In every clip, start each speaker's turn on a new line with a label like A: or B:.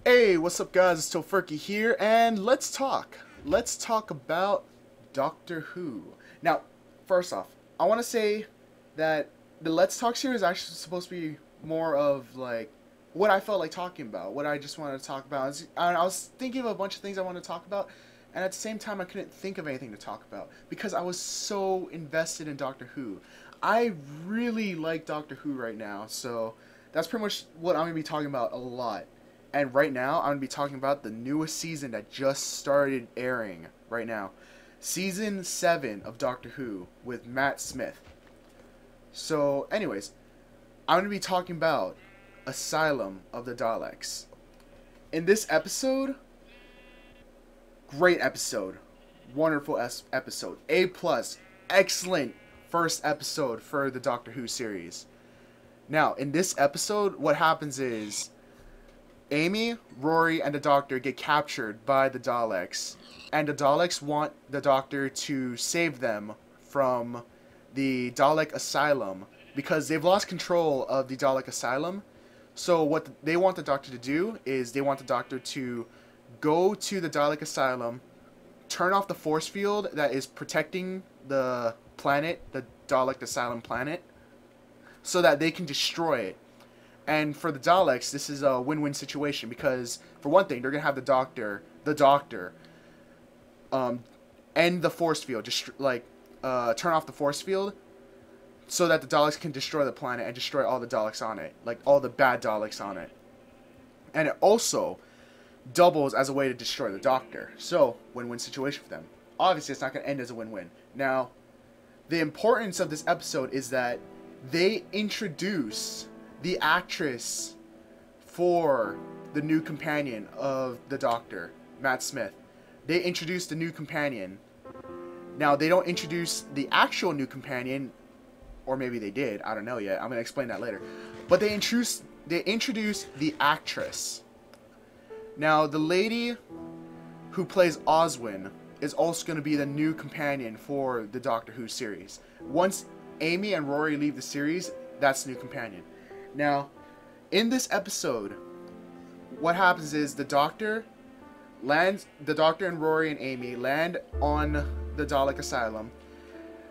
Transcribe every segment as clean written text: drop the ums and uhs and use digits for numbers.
A: Hey, what's up guys, it's ToFurkie here, and let's talk. Let's talk about Doctor Who. Now, first off, I want to say that the Let's Talk series is actually supposed to be more of like what I felt like talking about, what I just wanted to talk about. I was thinking of a bunch of things I wanted to talk about, and at the same time I couldn't think of anything to talk about because I was so invested in Doctor Who. I really like Doctor Who right now, so that's pretty much what I'm going to be talking about a lot. And right now, I'm going to be talking about the newest season that just started airing right now. Season 7 of Doctor Who with Matt Smith. So, anyways, I'm going to be talking about Asylum of the Daleks. In this episode, great episode. Wonderful episode. A+. Excellent first episode for the Doctor Who series. Now, in this episode, what happens is Amy, Rory, and the Doctor get captured by the Daleks, and the Daleks want the Doctor to save them from the Dalek Asylum because they've lost control of the Dalek Asylum. So what they want the Doctor to do is they want the Doctor to go to the Dalek Asylum, turn off the force field that is protecting the planet, the Dalek Asylum planet, so that they can destroy it. And for the Daleks, this is a win-win situation because, for one thing, they're going to have the Doctor, end the force field, just turn off the force field so that the Daleks can destroy the planet and destroy all the Daleks on it, like all the bad Daleks on it. And it also doubles as a way to destroy the Doctor. So, win-win situation for them. Obviously, it's not going to end as a win-win. Now, the importance of this episode is that they introduce the actress for the new companion of the Doctor, Matt Smith. They introduced the new companion. Now, they don't introduce the actual new companion, or maybe they did, I don't know yet, I'm going to explain that later. But they introduce the actress. Now, the lady who plays Oswin is also going to be the new companion for the Doctor Who series. Once Amy and Rory leave the series, that's the new companion. Now, in this episode, what happens is the Doctor and Rory and Amy land on the Dalek Asylum.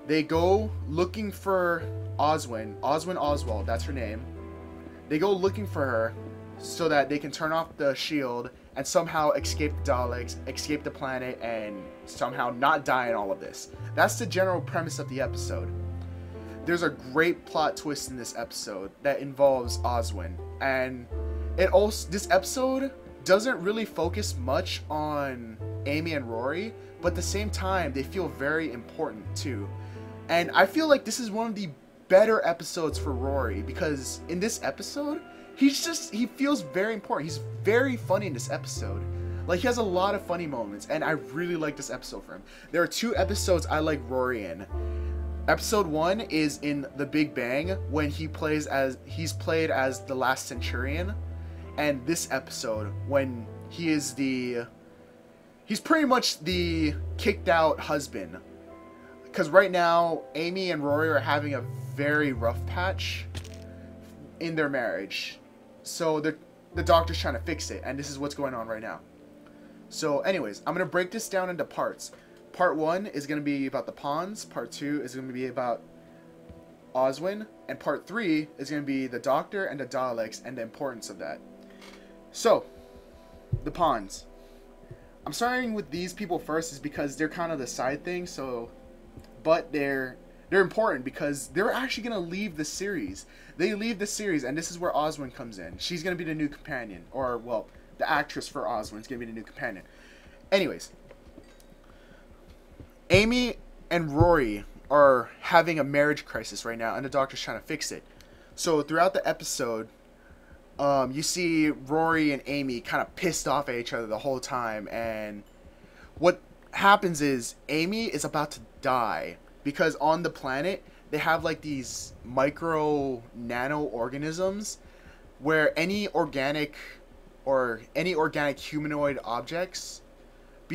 A: They go looking for Oswin Oswald, that's her name. They go looking for her so that they can turn off the shield and somehow escape the Daleks, escape the planet, and somehow not die in all of this. That's the general premise of the episode. There's a great plot twist in this episode that involves Oswin, and this episode doesn't really focus much on Amy and Rory, but at the same time they feel very important too. And I feel like this is one of the better episodes for Rory because in this episode he feels very important. He's very funny in this episode. Like, he has a lot of funny moments, and I really like this episode for him. There are 2 episodes I like Rory in. Episode 1 is in The Big Bang when he's played as the last Centurion, and this episode when he's pretty much the kicked out husband, because right now Amy and Rory are having a very rough patch in their marriage, so the Doctor's trying to fix it, and this is what's going on right now. So anyways, I'm gonna break this down into parts. Part 1 is going to be about the pawns, Part 2 is going to be about Oswin, and Part 3 is going to be the Doctor and the Daleks and the importance of that. So, the pawns. I'm starting with these people first is because they're kind of the side thing, but they're important because they're actually going to leave the series. They leave the series, and this is where Oswin comes in. She's going to be the new companion, or, well, the actress for Oswin is going to be the new companion. Anyways, Amy and Rory are having a marriage crisis right now, and the Doctor's trying to fix it. So throughout the episode, you see Rory and Amy kind of pissed off at each other the whole time, and what happens is Amy is about to die because on the planet they have like these micro nano organisms where any organic humanoid objects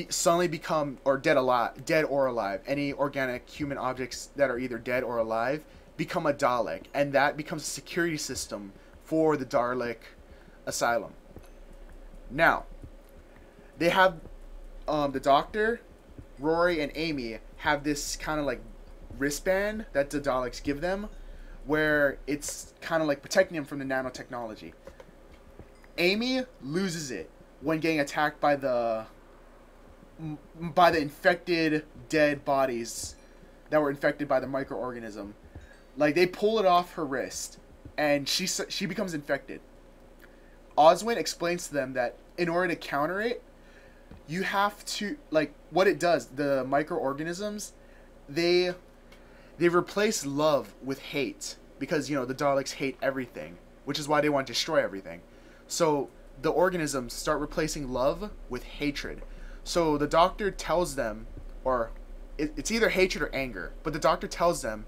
A: suddenly become, or dead or alive, any organic human objects that are either dead or alive become a Dalek, and that becomes a security system for the Dalek Asylum. Now, they have the Doctor, Rory, and Amy have this kind of like wristband that the Daleks give them, where it's kind of like protecting them from the nanotechnology. Amy loses it when getting attacked by the infected dead bodies that were infected by the microorganism. Like, they pull it off her wrist, and she becomes infected. Oswin explains to them that in order to counter it, you have to, like, what it does, the microorganisms, they replace love with hate, because, you know, the Daleks hate everything, which is why they want to destroy everything. So the organisms start replacing love with hatred. So the Doctor tells them, or it's either hatred or anger, but the Doctor tells them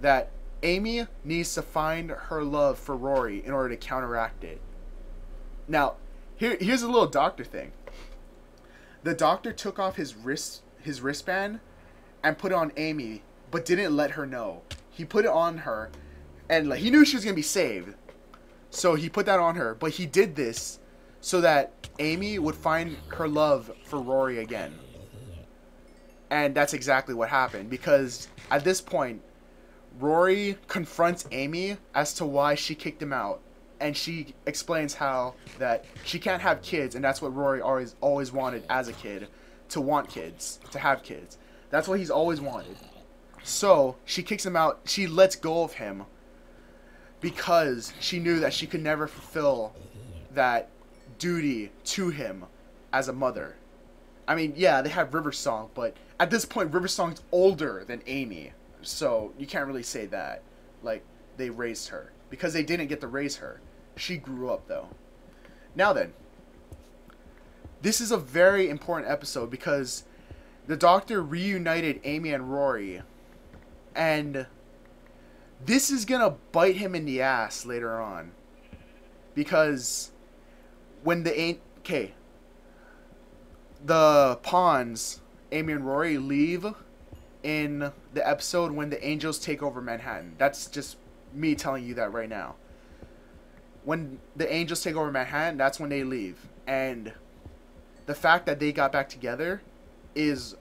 A: that Amy needs to find her love for Rory in order to counteract it. Now, here's a little Doctor thing. The Doctor took off his wristband and put it on Amy, but didn't let her know. He put it on her, and like, he knew she was gonna be saved, so he put that on her. But he did this so that Amy would find her love for Rory again. And that's exactly what happened, because at this point, Rory confronts Amy as to why she kicked him out. And she explains how that she can't have kids, and that's what Rory always wanted as a kid, to want kids, to have kids. That's what he's always wanted. So she kicks him out. She lets go of him because she knew that she could never fulfill that duty to him as a mother. I mean, yeah, they have Riversong, but at this point, Riversong's older than Amy, so you can't really say that. Like, they raised her, because they didn't get to raise her. She grew up, though. Now then, this is a very important episode because the Doctor reunited Amy and Rory, and this is gonna bite him in the ass later on, because when the pawns, Amy and Rory, leave in the episode when the Angels take over Manhattan. That's just me telling you that right now. When the Angels take over Manhattan, that's when they leave. And the fact that they got back together is,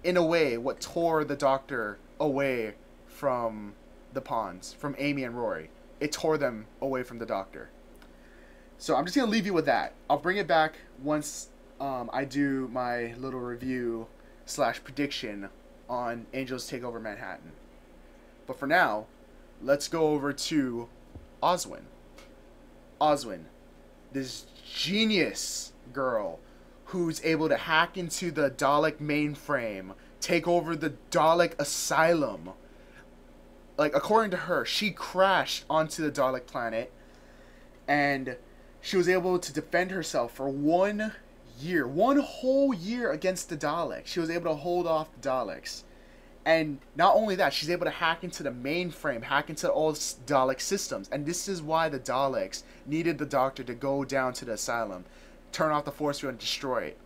A: in a way, what tore the Doctor away from the pawns, from Amy and Rory. It tore them away from the Doctor. So I'm just going to leave you with that. I'll bring it back once I do my little review / prediction on Angels Take Over Manhattan. But for now, let's go over to Oswin. Oswin, this genius girl who's able to hack into the Dalek mainframe, take over the Dalek Asylum. Like, according to her, she crashed onto the Dalek planet, and she was able to defend herself for 1 year, 1 whole year against the Daleks. She was able to hold off the Daleks. And not only that, she's able to hack into the mainframe, hack into all Dalek systems. And this is why the Daleks needed the Doctor to go down to the Asylum, turn off the force field and destroy it.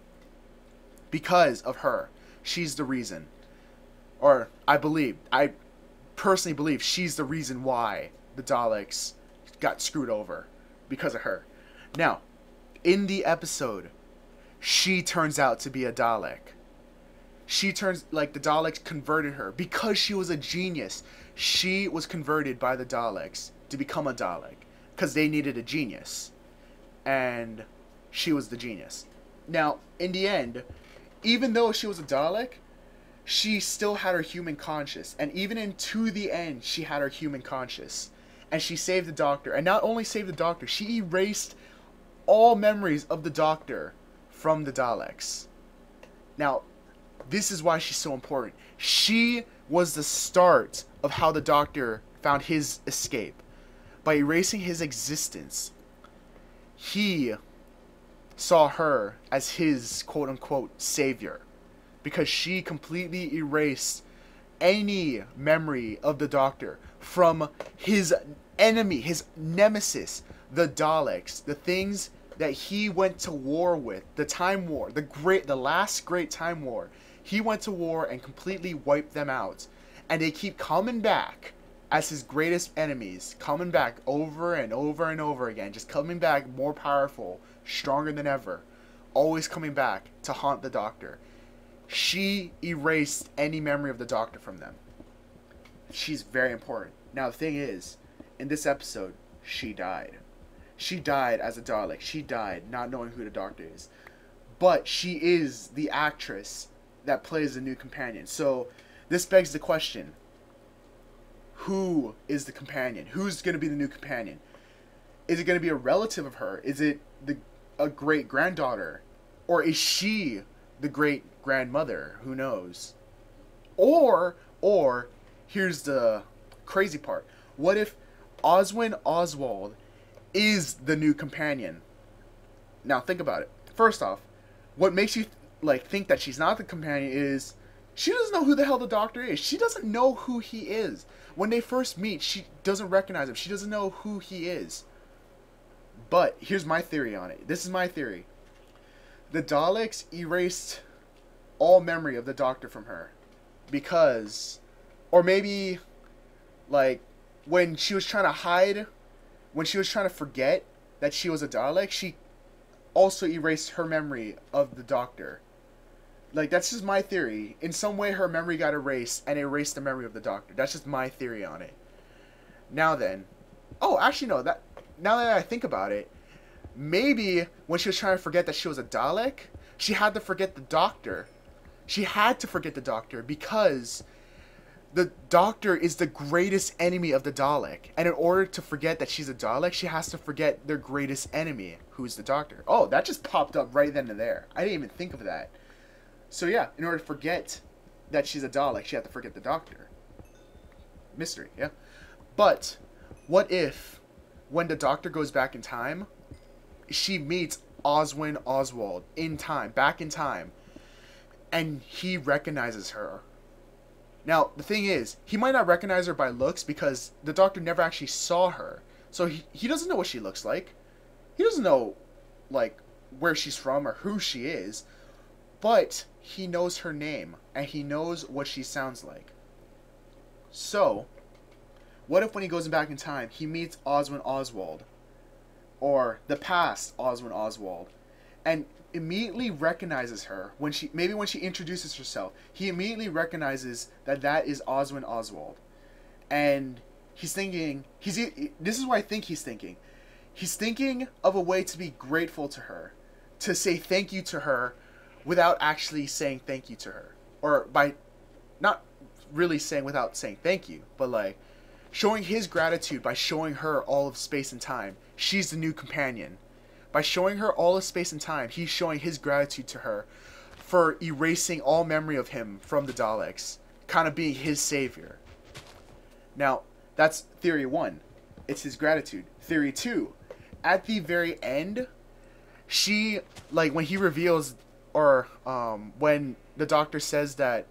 A: Because of her. She's the reason. Or, I personally believe she's the reason why the Daleks got screwed over. Because of her. Now, in the episode, she turns out to be a Dalek. The Daleks converted her. Because she was a genius, she was converted by the Daleks to become a Dalek. Because they needed a genius. And she was the genius. Now, in the end, even though she was a Dalek, she still had her human conscience. And even into the end, she had her human conscience. And she saved the Doctor. And not only saved the Doctor, she erased all memories of the Doctor from the Daleks. Now, this is why she's so important. She was the start of how the Doctor found his escape. By erasing his existence, he saw her as his quote-unquote savior. Because she completely erased any memory of the Doctor from his enemy, his nemesis, the Daleks, the things that he went to war with, the Time War, the last great Time War. He went to war and completely wiped them out. And they keep coming back as his greatest enemies, coming back over and over and over again, just coming back more powerful, stronger than ever, always coming back to haunt the Doctor. She erased any memory of the Doctor from them. She's very important. Now, the thing is, in this episode, she died. She died as a Dalek. She died not knowing who the Doctor is. But she is the actress that plays the new companion. So, this begs the question, who is the companion? Who's going to be the new companion? Is it going to be a relative of her? Is it a great-granddaughter? Or is she the great-grandmother? Who knows? Or, here's the crazy part. What if Oswin Oswald is the new companion? Now, think about it. First off, what makes you think that she's not the companion is she doesn't know who the hell the Doctor is. She doesn't know who he is. When they first meet, she doesn't recognize him. She doesn't know who he is. But here's my theory on it. This is my theory. The Daleks erased all memory of the Doctor from her because, or maybe, when she was trying to hide, when she was trying to forget that she was a Dalek, she also erased her memory of the Doctor. That's just my theory. In some way, her memory got erased and erased the memory of the Doctor. That's just my theory on it. Now then, actually no, now that I think about it, maybe when she was trying to forget that she was a Dalek, she had to forget the Doctor. She had to forget the Doctor because the Doctor is the greatest enemy of the Dalek. And in order to forget that she's a Dalek, she has to forget their greatest enemy, who's the Doctor. Oh, that just popped up right then and there. I didn't even think of that. So yeah, in order to forget that she's a Dalek, she had to forget the Doctor. Mystery, yeah. But what if, when the Doctor goes back in time, she meets Oswin Oswald in time, back in time, and he recognizes her? Now, the thing is, he might not recognize her by looks because the Doctor never actually saw her. So he doesn't know what she looks like. He doesn't know, where she's from or who she is. But he knows her name, and he knows what she sounds like. So, what if when he goes back in time, he meets Oswin Oswald, or the past Oswin Oswald, and immediately recognizes her when she introduces herself, he immediately recognizes that is Oswin Oswald, and he's thinking, this is what I think he's thinking. He's thinking of a way to be grateful to her, to say thank you to her, without actually saying thank you to her, or by not really saying without saying thank you, but showing his gratitude by showing her all of space and time. She's the new companion. By showing her all of space and time, he's showing his gratitude to her for erasing all memory of him from the Daleks, kind of being his savior. Now, that's theory 1. It's his gratitude. Theory 2, at the very end, she, when he reveals, or when the Doctor says that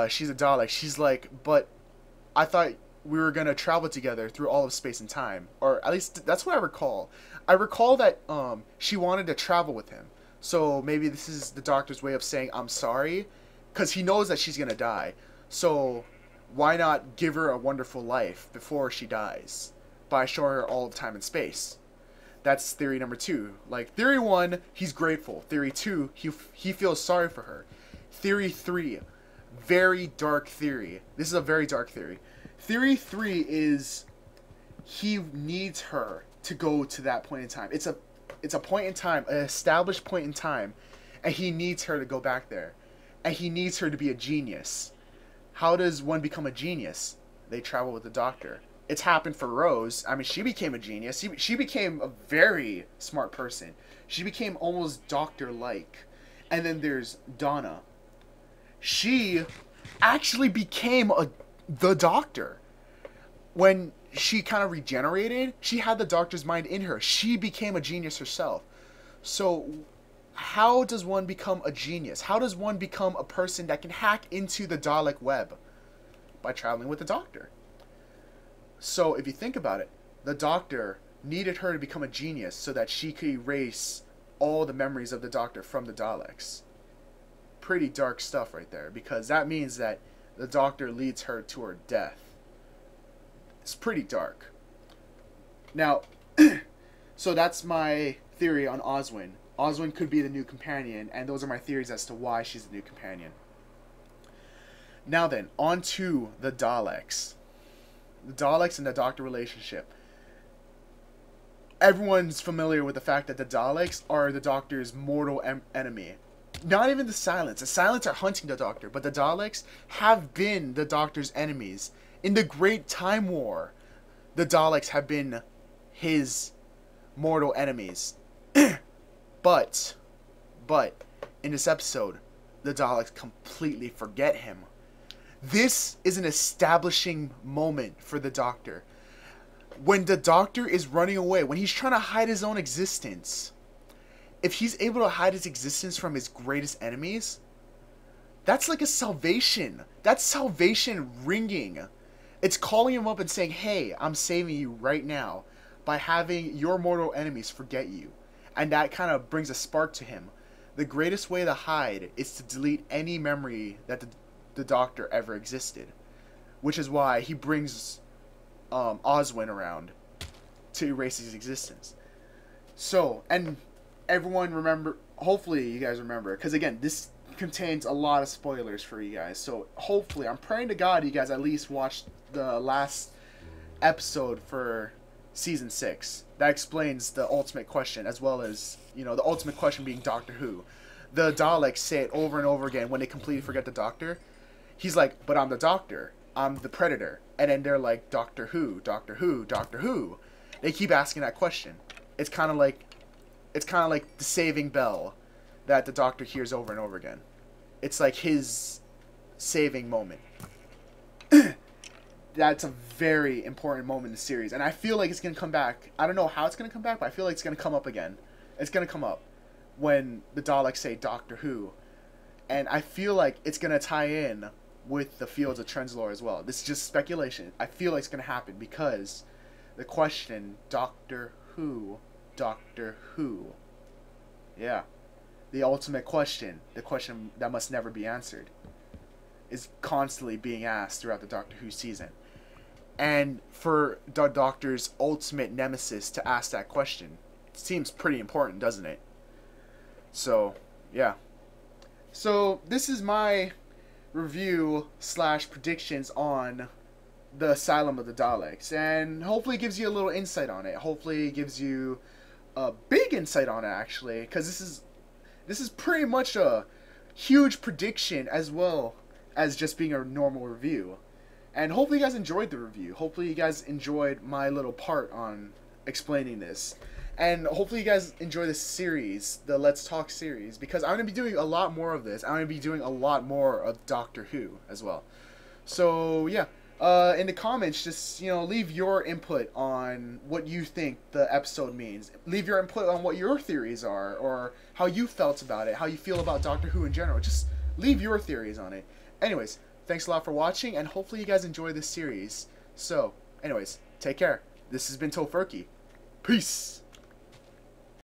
A: she's a Dalek, she's like, but I thought we were going to travel together through all of space and time. Or at least that's what I recall. I recall that she wanted to travel with him. So maybe this is the Doctor's way of saying I'm sorry, because he knows that she's going to die. So why not give her a wonderful life before she dies by showing her all of time and space? That's theory number 2. Theory 1, he's grateful. Theory 2, he feels sorry for her. Theory 3, very dark theory. This is a very dark theory. Theory 3 is he needs her to go to that point in time. It's a point in time, an established point in time, and he needs her to go back there. And he needs her to be a genius. How does one become a genius? They travel with the Doctor. It's happened for Rose. I mean, she became a genius. She became a very smart person. She became almost Doctor-like. And then there's Donna. She actually became the Doctor. When she kind of regenerated, she had the Doctor's mind in her. She became a genius herself. So how does one become a genius? How does one become a person that can hack into the Dalek web? By traveling with the Doctor. So if you think about it, the Doctor needed her to become a genius so that she could erase all the memories of the Doctor from the Daleks. Pretty dark stuff right there, because that means that the Doctor leads her to her death. It's pretty dark. Now, so that's my theory on Oswin. Oswin could be the new companion, and those are my theories as to why she's the new companion. Now then, on to the Daleks. The Daleks and the Doctor relationship. Everyone's familiar with the fact that the Daleks are the Doctor's mortal enemy. Not even the Silents. The Silents are hunting the Doctor, but the Daleks have been the Doctor's enemies. In the Great Time War, the Daleks have been his mortal enemies. But, in this episode, the Daleks completely forget him. This is an establishing moment for the Doctor. When the Doctor is running away, when he's trying to hide his own existence, if he's able to hide his existence from his greatest enemies, that's like a salvation. That's salvation ringing. It's calling him up and saying, hey, I'm saving you right now by having your mortal enemies forget you. And that kind of brings a spark to him. The greatest way to hide is to delete any memory that the Doctor ever existed. Which is why he brings Oswin around to erase his existence. So, and everyone remember, hopefully you guys remember, because again, this contains a lot of spoilers for you guys. So hopefully, I'm praying to God you guys at least watched the last episode for season 6. That explains the ultimate question, as well as, you know, the ultimate question being Doctor Who. The Daleks say it over and over again when they completely forget the Doctor. He's like, but I'm the Doctor. I'm the Predator. And then they're like, Doctor Who, Doctor Who, Doctor Who. They keep asking that question. It's kind of like the saving bell that the Doctor hears over and over again. It's like his saving moment. That's a very important moment in the series. And I feel like it's going to come back. I don't know how it's going to come back, but I feel like it's going to come up again. It's going to come up when the Daleks say Doctor Who. And I feel like it's going to tie in with the Fields of Trenzalore as well. This is just speculation. I feel like it's going to happen because the question, Doctor Who, Doctor Who. Yeah. The ultimate question, the question that must never be answered, is constantly being asked throughout the Doctor Who season. And for the Doctor's ultimate nemesis to ask that question, it seems pretty important, doesn't it? So, yeah. So, this is my review / predictions on the Asylum of the Daleks, and hopefully it gives you a little insight on it. Hopefully it gives you a big insight on it, actually, because this is pretty much a huge prediction as well as just being a normal review. And hopefully you guys enjoyed the review. Hopefully you guys enjoyed my little part on explaining this. And hopefully you guys enjoy this series, the Let's Talk series, because I'm going to be doing a lot more of this. I'm going to be doing a lot more of Doctor Who as well. So, yeah. In the comments, just, you know, leave your input on what you think the episode means. Leave your input on what your theories are, or how you felt about it, how you feel about Doctor Who in general. Just leave your theories on it. Anyways, thanks a lot for watching, and hopefully you guys enjoy this series. So, anyways, take care. This has been ToFurkie. Peace!